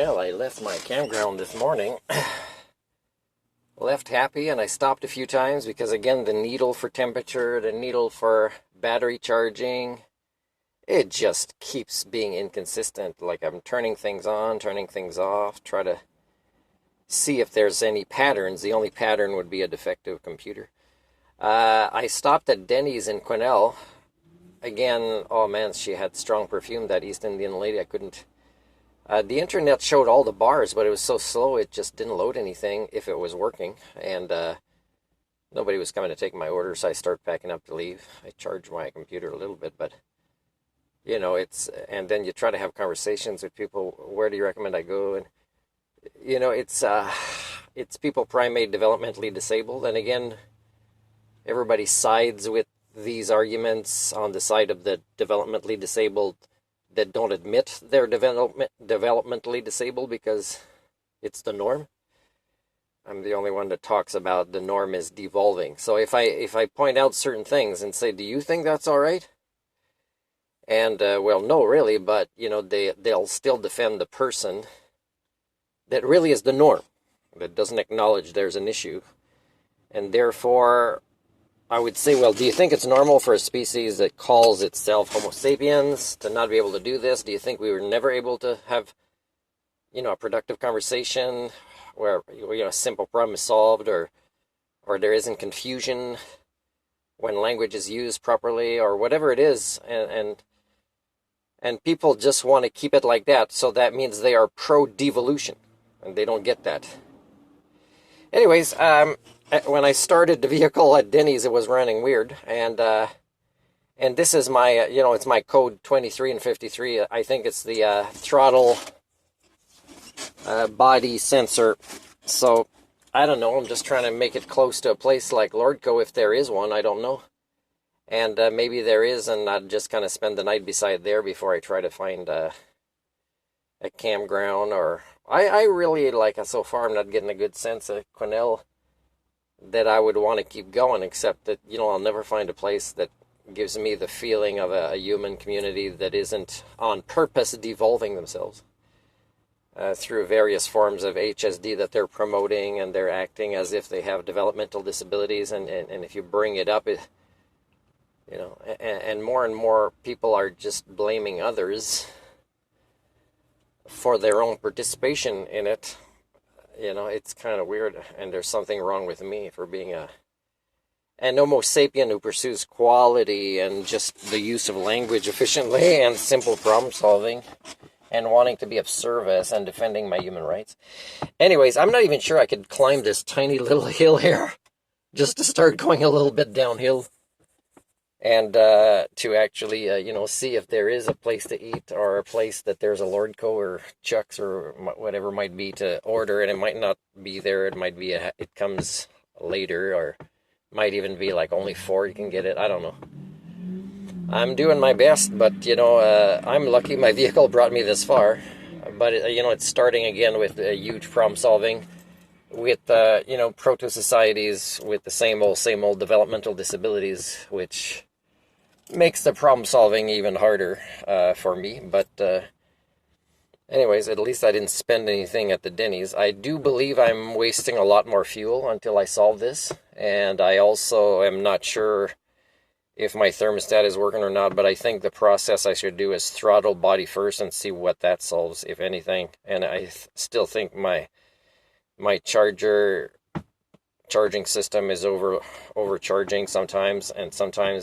Well, I left my campground this morning. Left happy, and I stopped a few times because, again, the needle for temperature, the needle for battery charging, it just keeps being inconsistent. Like I'm turning things on, turning things off, try to see if there's any patterns. The only pattern would be a defective computer. I stopped at Denny's in Quesnel. Again, oh man, she had strong perfume, that East Indian lady. I couldn't... the internet showed all the bars, but it was so slow it just didn't load anything if it was working. And nobody was coming to take my order, so I started packing up to leave. I charged my computer a little bit, but you know, it's... And then you try to have conversations with people. Where do you recommend I go? And you know, it's people primate developmentally disabled. And again, everybody sides with these arguments on the side of the developmentally disabled that don't admit they're developmentally disabled because it's the norm. I'm the only one that talks about the norm is devolving. So if I point out certain things and say, do you think that's all right? And well, no, really, but you know, they'll still defend the person that really is the norm, that doesn't acknowledge there's an issue. And therefore, I would say, well, do you think it's normal for a species that calls itself Homo sapiens to not be able to do this? Do you think we were never able to have, you know, a productive conversation where, you know, a simple problem is solved, or there isn't confusion when language is used properly, or whatever it is, and people just want to keep it like that, so that means they are pro-devolution, and they don't get that. Anyways, when I started the vehicle at Denny's, it was running weird, and this is my, you know, it's my code 23 and 53. I think it's the throttle body sensor. So I don't know. I'm just trying to make it close to a place like Lordco, if there is one. I don't know, and maybe there is, and I'd just kind of spend the night beside there before I try to find a campground. Or I really like, so far I'm not getting a good sense of Quesnel that I would want to keep going, except that, you know, I'll never find a place that gives me the feeling of a human community that isn't on purpose devolving themselves through various forms of HSD that they're promoting, and they're acting as if they have developmental disabilities, and if you bring it up, it, you know, and more people are just blaming others for their own participation in it. You know, it's kind of weird, and there's something wrong with me for being an Homo sapien who pursues quality and just the use of language efficiently and simple problem solving and wanting to be of service and defending my human rights. Anyways, I'm not even sure I could climb this tiny little hill here just to start going a little bit downhill and to actually, you know, see if there is a place to eat, or a place that there's a Lordco or Chuck's or whatever might be to order, and it might not be there. It might be, it comes later, or might even be like only 4 you can get it. I don't know. I'm doing my best, but, you know, I'm lucky my vehicle brought me this far. But, you know, it's starting again with a huge problem solving with, you know, proto-societies with the same old developmental disabilities, which makes the problem solving even harder for me. But anyways, at least I didn't spend anything at the Denny's. I do believe I'm wasting a lot more fuel until I solve this, and I also am not sure if my thermostat is working or not, but I think the process I should do is throttle body first and see what that solves, if anything. And I still think my charging system is overcharging sometimes, and sometimes